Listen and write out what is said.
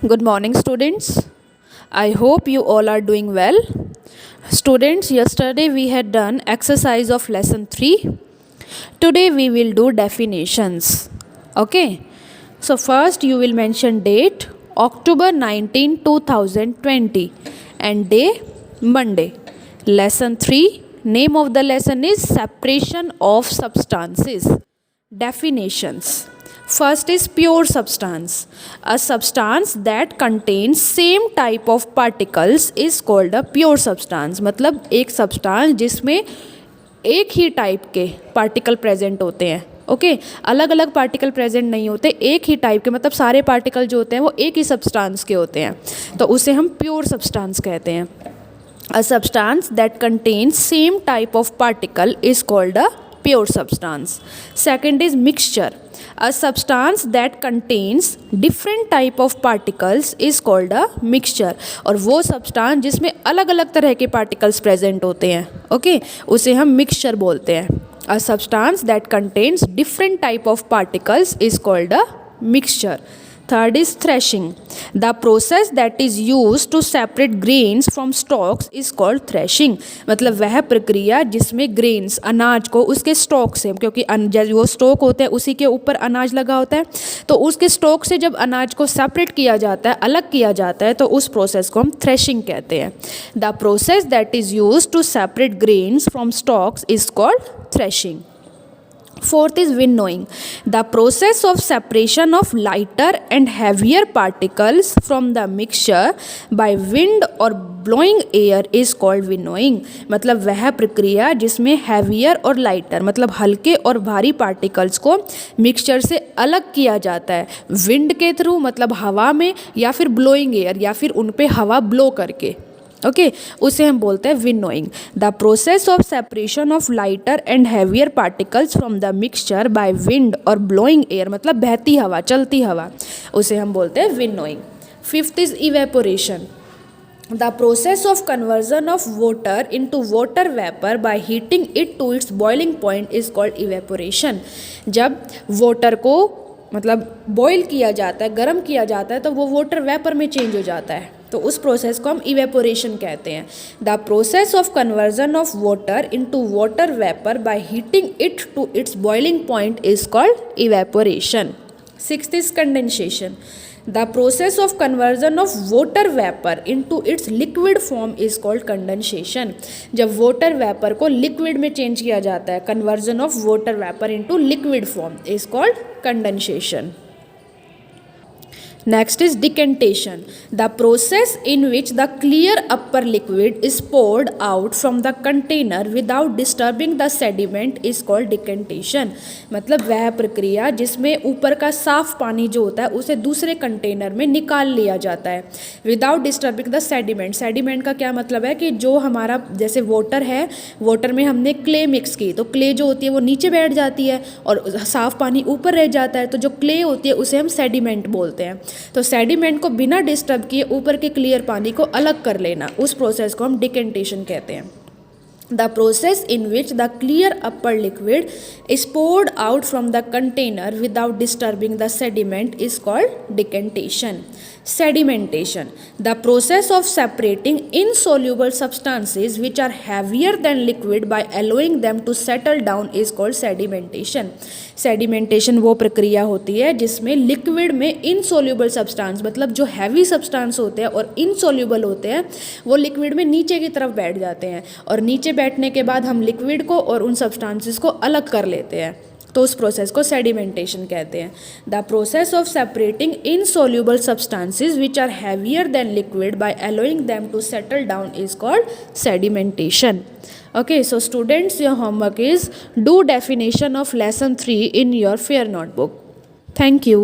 Good morning, students. I hope you all are doing well. Students, yesterday we had done exercise of lesson 3. Today we will do definitions. Okay. So first you will mention date October 19, 2020 and day Monday. Lesson 3. Name of the lesson is separation of substances. Definitions. First is pure substance. A substance that contains same type of particles is called a pure substance. मतलब एक substance जिसमें एक ही type के particle present होते हैं. Okay अलग अलग particle present नहीं होते, एक ही टाइप के, मतलब सारे पार्टिकल जो होते हैं वो एक ही सब्सटेंस के होते हैं, तो उसे हम प्योर सब्सटेंस कहते हैं. A substance that contains same type of particle is called a pure substance. Second is mixture. A substance that contains different type of particles is called a mixture. और वो substance जिसमें अलग अलग तरह के particles present होते हैं, okay उसे हम mixture बोलते हैं. A substance that contains different type of particles is called a mixture. Third is threshing. The process that is used to separate grains from stalks is called threshing. मतलब वह प्रक्रिया जिसमें grains अनाज को उसके स्टॉक से, क्योंकि वो स्टॉक होते हैं उसी के ऊपर अनाज लगा होता है, तो उसके स्टॉक से जब अनाज को सेपरेट किया जाता है, अलग किया जाता है, तो उस प्रोसेस को हम थ्रेशिंग कहते हैं. The process that is used to separate grains from stalks is called threshing. Fourth is winnowing. The process of separation of lighter and heavier particles from the mixture by wind or blowing air is called winnowing. मतलब वह प्रक्रिया जिसमें heavier और lighter मतलब हल्के और भारी particles को मिक्सचर से अलग किया जाता है विंड के थ्रू, मतलब हवा में, या फिर blowing air या फिर उन पे हवा ब्लो करके, ओके उसे हम बोलते हैं winnowing. The process of separation of lighter and heavier particles from the mixture by wind और ब्लोइंग एयर मतलब बहती हवा, चलती हवा, उसे हम बोलते हैं winnowing. Fifth is evaporation. The process of conversion of water into water vapor by heating it to its boiling point is called evaporation. जब वाटर को मतलब बॉयल किया जाता है, गर्म किया जाता है, तो वो वाटर वेपर में चेंज हो जाता है, तो उस प्रोसेस को हम इवेपोरेशन कहते हैं. The process of conversion of water into water vapour by heating it to its boiling point is called evaporation. Sixth is condensation. The process of conversion of water vapor into its liquid form is called condensation. जब water vapor को liquid में change किया जाता है, conversion of water vapor into liquid form is called condensation. Next is decantation. The process in which the clear upper liquid is poured out from the container without disturbing the sediment is called decantation. मतलब वह प्रक्रिया जिसमें ऊपर का साफ पानी जो होता है उसे दूसरे कंटेनर में निकाल लिया जाता है without disturbing the sediment. Sediment का क्या मतलब है कि जो हमारा जैसे वाटर है, वाटर में हमने क्ले मिक्स की, तो क्ले जो होती है वो नीचे बैठ जाती है और साफ पानी ऊपर रह जाता है, तो जो क्ले होती है उसे हम सेडिमेंट बोलते हैं. तो सेडिमेंट को बिना डिस्टर्ब किए ऊपर के क्लियर पानी को अलग कर लेना, उस प्रोसेस को हम डिकेंटेशन कहते हैं. The process in which the clear upper liquid is poured out from the container without disturbing the sediment is called decantation. Sedimentation. The process of separating insoluble substances which are heavier than liquid by allowing them to settle down is called sedimentation. Sedimentation वो प्रक्रिया होती है जिसमें liquid में insoluble substance मतलब जो heavy substance होते हैं और इनसोल्यूबल होते हैं वो लिक्विड में नीचे की तरफ बैठ जाते हैं, और नीचे बैठने के बाद हम लिक्विड को और उन सब्सटेंसेस को अलग कर लेते हैं, तो उस प्रोसेस को सेडिमेंटेशन कहते हैं. The process of separating insoluble substances which are heavier than liquid by allowing them to settle down is called sedimentation. Okay, so students, your homework is do definition of lesson 3 in your fair notebook. Thank you.